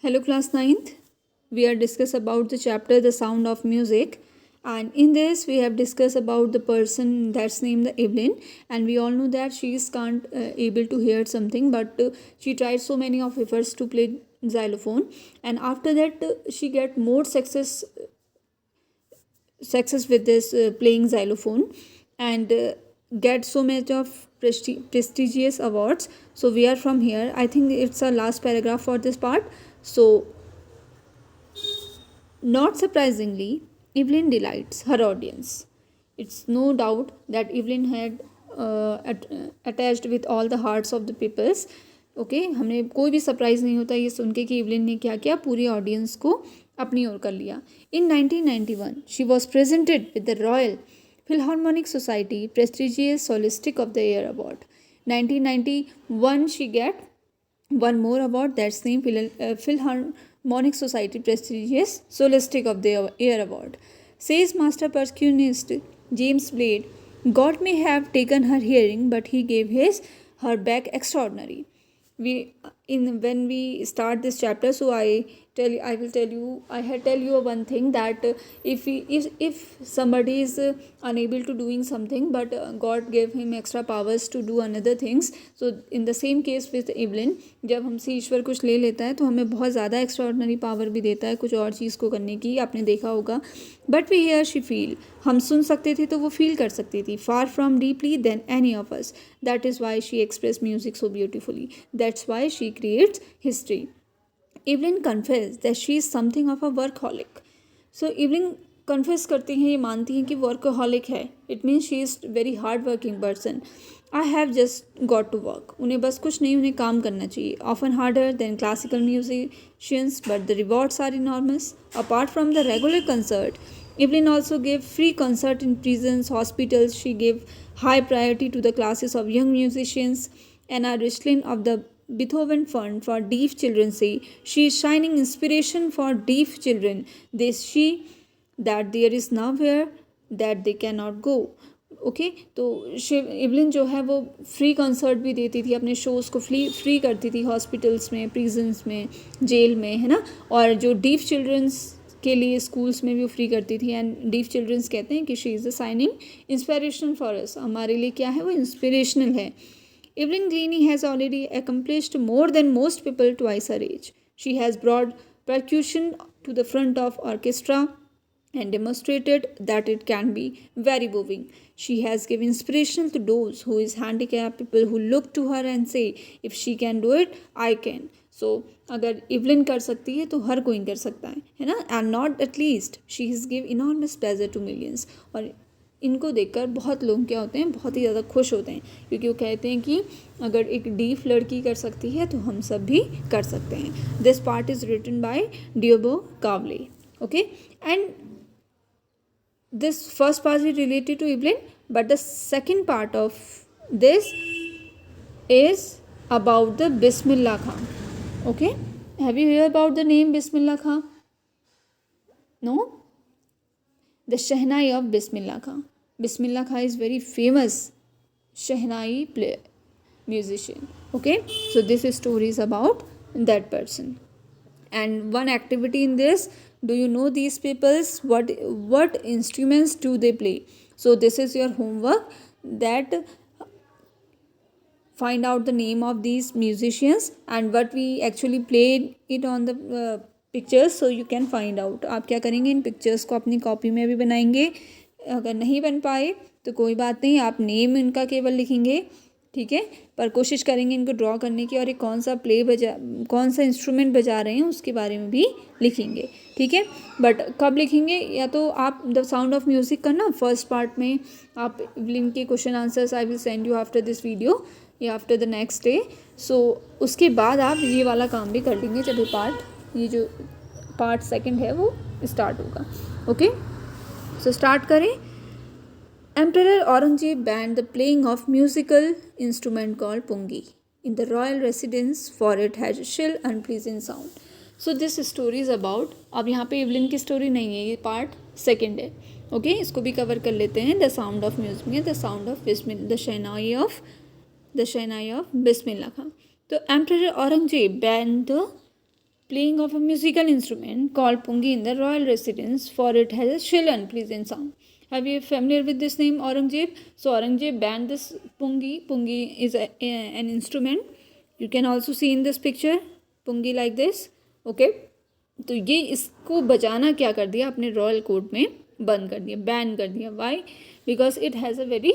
Hello class ninth. We are discuss about the chapter The Sound of Music, and in this we have discussed about the person that's named the Evelyn, and we all know that she is can't able to hear something, but she tried so many of efforts to play xylophone, and after that she get more success with this playing xylophone, and get so much of prestigious awards. So we are from here. I think it's a last paragraph for this part. So not surprisingly, Evelyn delights her audience. It's no doubt that Evelyn had attached with all the hearts of the peoples. Okay हमें कोई भी surprise नहीं होता ये सुन के कि Evelyn ने क्या किया, पूरी ऑडियंस को अपनी ओर कर लिया. In 1991 she was presented with the Royal Philharmonic Society prestigious soloistic of the year award. 1991 she get one more award, that's named Philharmonic Society prestigious Solistic of the Year award. Says master percussionist James Blade, God may have taken her hearing, but he gave her back extraordinary. When we start this chapter, so I had tell you one thing that if somebody is unable to doing something, but God gave him extra powers to do another things. So in the same case with Evelyn, जब हमसे ईश्वर कुछ ले लेता है तो हमें बहुत ज़्यादा एक्स्ट्राऑर्डिनरी पावर भी देता है कुछ और चीज़ को करने की, आपने देखा होगा. But we hear she feel, हम सुन सकते थे तो वो फील कर सकती थी. Far from deeply than any of us. That is why she express music so beautifully. That's why she creates history. Evelyn confessed that she is something of a workaholic. So Evelyn confess करती हैं, ये मानती हैं कि workaholic है. It means she is very hard working person. I have just got to work. उन्हें बस कुछ नहीं, उन्हें काम करना चाहिए. Often harder than classical musicians, but the rewards are enormous. Apart from the regular concert, Evelyn also gave free concert in prisons, hospitals. She gave high priority to the classes of young musicians. Anna Richlin of the Beethoven Fund for Deaf Children say she is shining inspiration for deaf children. They see that there is nowhere that they cannot go. Okay तो Evelyn जो है वो free concert भी देती थी, अपने shows को free करती थी हॉस्पिटल्स में, प्रिजन्स में, जेल में, है ना. और जो डीफ चिल्ड्रंस के लिए स्कूल्स में भी वो फ्री करती थी. एंड डीफ चिल्ड्रंस कहते हैं कि she is a signing inspirational for us. हमारे लिए क्या है, वो इंस्पिरेशनल है. Evelyn Glennie has already accomplished more than most people twice her age. She has brought percussion to the front of orchestra and demonstrated that it can be very moving. She has given inspiration to those who is handicapped, people who look to her and say, if she can do it, I can. So अगर Evelyn कर सकती है तो हर कोई कर सकता है ना. And not at least she has given enormous pleasure to millions. और इनको देखकर बहुत लोग क्या होते हैं, बहुत ही ज़्यादा खुश होते हैं, क्योंकि वो कहते हैं कि अगर एक डीफ लड़की कर सकती है तो हम सब भी कर सकते हैं. This part is written by डियोबो कावले. Okay and this first part is related to Evelyn, but the second part of this is about the Bismillah Khan. Okay, have you hear about the name Bismillah Khan? No, the shehnai of Bismillah Khan. Bismillah Khan is very famous Shehnai player, musician. Okay, so this story is about that person. And one activity in this, do you know these people's what instruments do they play? So this is your homework, that find out the name of these musicians and what we actually played it on the pictures, so you can find out. आप क्या करेंगे, इन pictures को अपनी copy में भी बनाएंगे. अगर नहीं बन पाए तो कोई बात नहीं, आप नेम इनका केवल लिखेंगे, ठीक है, पर कोशिश करेंगे इनको ड्रॉ करने की, और ये कौन सा इंस्ट्रूमेंट बजा रहे हैं उसके बारे में भी लिखेंगे, ठीक है. बट कब लिखेंगे, या तो आप द साउंड ऑफ म्यूज़िक करना फर्स्ट पार्ट में, आप लिंक के question answers I will send you after this video या आफ्टर द नेक्स्ट डे. सो उसके बाद आप ये वाला काम भी कर लेंगे जब ये जो पार्ट सेकेंड है वो स्टार्ट होगा. ओके, सो स्टार्ट करें. Emperor Aurangzeb banned the playing of musical instrument called pungi in the royal residence, for it has a shrill unpleasant sound. So this story is about, अब यहाँ पे Evelyn की story नहीं है, ये part second है. Okay, इसको भी कवर कर लेते हैं. द साउंड ऑफ म्यूजिक में the sound of the shehnai of Bismillah Khan. तो emperor Aurangzeb ban the playing of a musical instrument called pungi in the royal residence, for it has a shrill unpleasant sound. Have you familiar with this name, Aurangzeb? So Aurangzeb banned this pungi. Pungi is an instrument. You can also see in this picture pungi like this. Okay, तो ये इसको बजाना क्या कर दिया, अपने royal court में बंद कर दिया, बैन कर दिया. Why? Because it has a very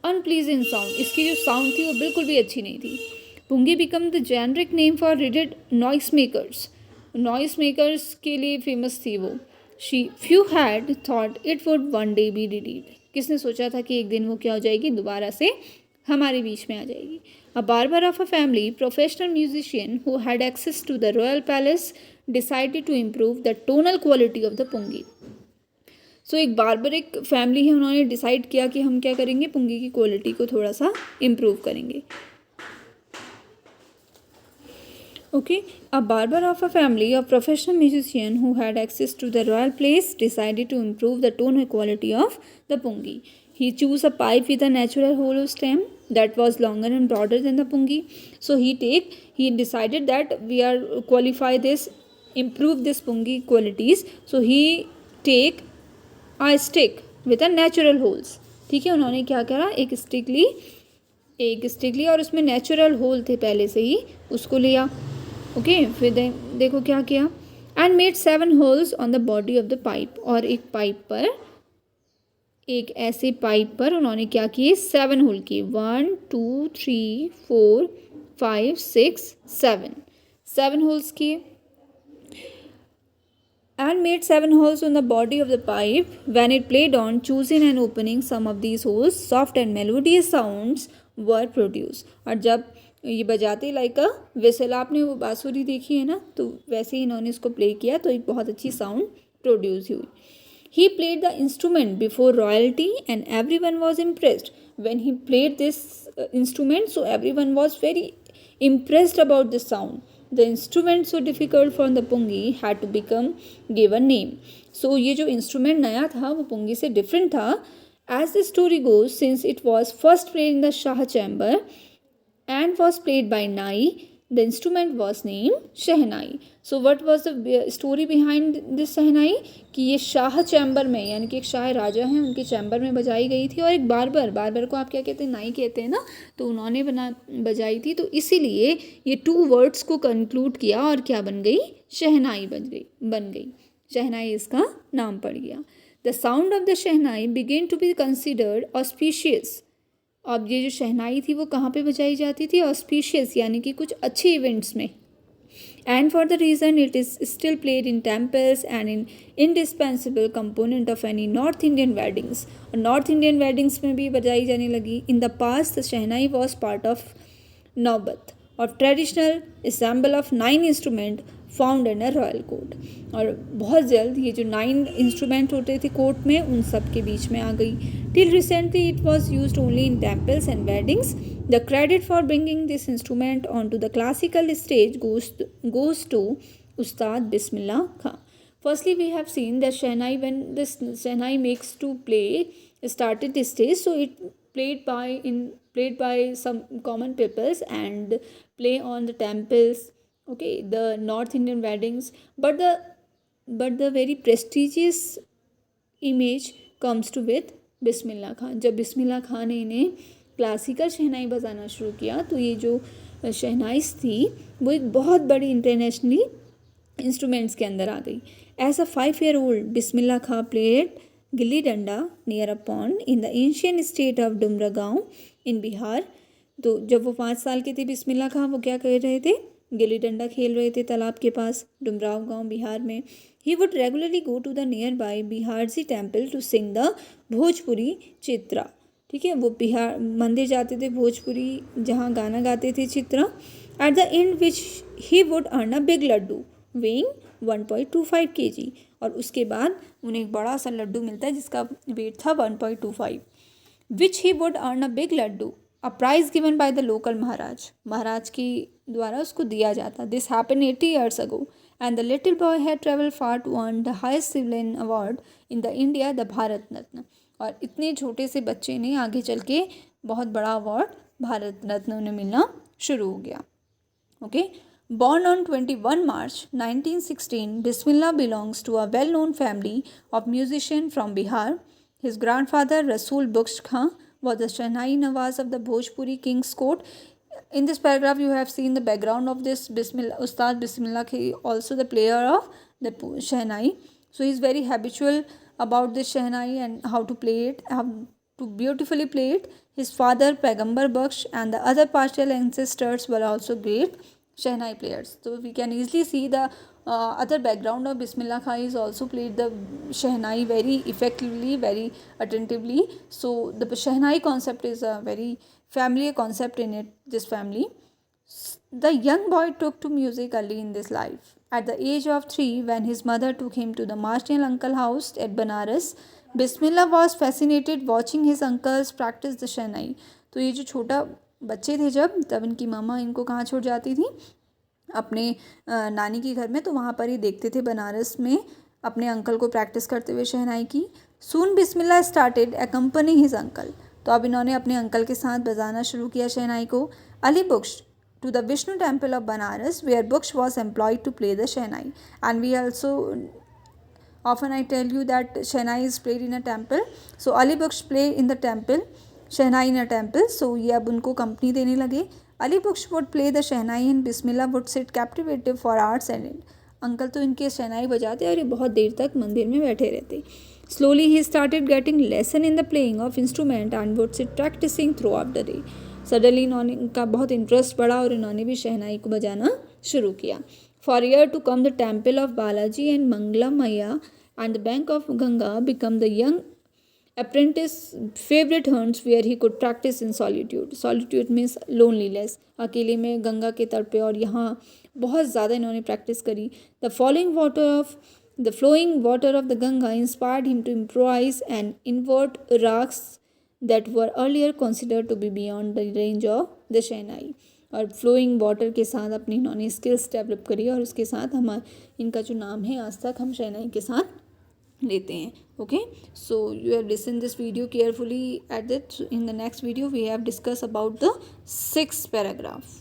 unpleasant sound. इसकी जो साउंड थी वो बिल्कुल भी अच्छी नहीं थी. Pungi become the generic name for reeded noise makers. Noise makers के लिए फेमस थी वो. She few had thought it would one day be reeded. किसने सोचा था कि एक दिन वो क्या हो जाएगी, दोबारा से हमारे बीच में आ जाएगी. A barber of a family professional musician who had access to the royal palace decided to improve the tonal quality of the pungi. So एक बार्बरिक फैमिली है, उन्होंने डिसाइड किया कि हम क्या करेंगे, पुंगी की क्वालिटी को थोड़ा सा इम्प्रूव करेंगे. Okay, a barber of a family of professional musician who had access to the royal place decided to improve the tone and quality of the pungi. He chose a pipe with a natural hollow stem that was longer and broader than the pungi. So he decided that we are qualify this, improve this pungi qualities. So he take a stick with a natural holes. ठीक है, उन्होंने क्या करा, एक stick ली और उसमें natural whole थे पहले से ही, उसको लिया. ओके, फिर देखो क्या किया, and made 7 holes on the body of the pipe. और एक ऐसे पाइप पर उन्होंने क्या किए, 7 होल किए. 1 2 3 4 5 6 7 होल्स किए. And made 7 holes on the body of the pipe. When it played on, choosing and opening some of these holes, soft and melodious sounds were produced. और जब ये बजाते लाइक अ विसल, आपने वो बांसुरी देखी है ना, तो वैसे ही इन्होंने इसको प्ले किया तो एक बहुत अच्छी साउंड प्रोड्यूस हुई. He played the instrument before royalty and everyone was impressed. When he played this instrument, so everyone was very impressed about the sound. The instrument so difficult for the pungi had to become given name. So ये जो instrument नया था वो pungi से different था. As the story goes, since it was first played in the Shah chamber and was played by Nai, the instrument was named Shehnai. So what was the story behind this Shehnai? कि ये Shah chamber में, यानी कि एक शाह राजा हैं, उनके chamber में बजाई गई थी. और एक बार्बर को आप क्या कहते हैं, नाई कहते हैं ना, तो उन्होंने बजाई थी. तो इसीलिए ये 2 वर्ड्स को कंक्लूड किया और क्या बन गई, शहनाई बन गई. शहनाई इसका नाम पड़ गया. The sound of the shehnai began to be considered auspicious. अब ये जो शहनाई थी वो कहाँ पे बजाई जाती थी, ऑस्पिशियस, यानी कि कुछ अच्छे इवेंट्स में. And for the reason it is still played in temples and an indispensable component of any North Indian weddings. North Indian weddings में भी बजाई जाने लगी. In the past, the Shehnai was part of Naubat, or traditional ensemble of 9 instruments found in a royal court. और बहुत जल्द ये जो 9 इंस्ट्रूमेंट होते थे कोर्ट में, उन सब के बीच में आ गई. Till recently it was used only in temples and weddings. The credit for bringing this instrument on to the classical stage goes to Ustad Bismillah Khan. Firstly, we have seen that Shehnai, when this Shehnai makes to play started the stage, so it played by some common peoples and play on the temples, okay, the North Indian weddings, but the very prestigious image comes to with Bismillah Khan. जब बिस्मिल्लाह खान ने इन्हें classical शहनाई बजाना शुरू किया तो ये जो शहनाइस थी वो एक बहुत बड़ी इंटरनेशनली इंस्ट्रूमेंट्स के अंदर आ गई. As a 5-year-old Bismillah Khan played gilli danda near a pond in the ancient state of Dumra गाँव इन बिहार. तो जब वो 5 साल के थे बिस्मिल्लाह खान, वो क्या कर रहे थे, गिल्ली डंडा खेल रहे थे तालाब के पास, डुमराव गांव बिहार में. He would regularly go to the nearby Biharji temple to sing the Bhojpuri chaita. ठीक है, वो बिहार मंदिर जाते थे भोजपुरी, जहाँ गाना गाते थे Chitra. At the end which he would earn a big laddu weighing 1.25 kg. और उसके बाद उन्हें एक बड़ा सा लड्डू मिलता है जिसका वेट था 1.25, which he would earn a big laddu, a prize given by the local Maharaj की द्वारा उसको दिया जाता. This happen 80 years ago and the little boy had traveled far to earn the highest civilian award in the India, the Bharat Ratna. और इतने छोटे से बच्चे ने आगे चल के बहुत बड़ा अवार्ड भारत रत्न उन्हें मिलना शुरू हो गया. Okay, Born on 21 March 1916, Bismillah belongs to a well-known family of musicians from Bihar. His grandfather Rasul Bukhsh Khan was the Shahnai Nawaz of the Bhojpuri King's Court. In this paragraph, you have seen the background of this Bismillah, Ustad Bismillah Khi, also the player of the Shahnai. So he is very habitual about this Shahnai and how to play it, how to beautifully play it. His father Paigambar Bakhsh and the other partial ancestors were also great Shahnai players. So we can easily see the other background of Bismillah Khan is also played the Shahnai very effectively, very attentively. So the Shahnai concept is a very familiar concept in this family. The young boy took to music early in his life. At the age of 3, when his mother took him to the martial uncle house at Banaras, Bismillah was fascinated watching his uncles practice the Shahnai. तो ये जो छोटा बच्चे थे जब तब इनकी मामा इनको कहाँ छोड़ जाती थी अपने नानी के घर में, तो वहाँ पर ही देखते थे बनारस में अपने अंकल को प्रैक्टिस करते हुए शहनाई की. सून बिस्मिल्लाह स्टार्टेड अकम्पनी हिज अंकल. तो अब इन्होंने अपने अंकल के साथ बजाना शुरू किया शहनाई को. Ali बुख्श to the Vishnu temple of Banaras where Bukhsh was employed to play the Shahnai. And we also often I tell you that Shahnai is played in a temple. So Ali Bukhsh play in the temple, Shahnai in a temple. So ये अब उनको company देने लगे. Ali Bukhsh would play the Shahnai and Bismillah would sit captivative for hours and end. Uncle तो इनके शहनाई बजाते और ये बहुत देर तक मंदिर में बैठे रहते. Slowly he started getting lesson in the playing of instrument and would sit practicing throughout the day. Suddenly इन्होंने इनका बहुत इंटरेस्ट बढ़ा और इन्होंने भी शहनाई को बजाना शुरू किया. For year to come the temple of Balaji and Mangala Maiya and the bank of Ganga become the young apprentice favourite haunts where he could practise in solitude. Solitude means loneliness, अकेले में गंगा के तट पे, और यहाँ बहुत ज़्यादा इन्होंने प्रैक्टिस करी. The flowing water of the Ganga inspired him to improvise and invert ragas that were earlier considered to be beyond the range of the Shahnai. और फ्लोइंग वाटर के साथ अपनी इन्होंने स्किल्स डेवलप करी और उसके साथ इनका जो नाम है आज तक हम शहनाई के साथ लेते हैं. Okay, so you have listen this video carefully. At that in the next video we have discuss about the 6th paragraph.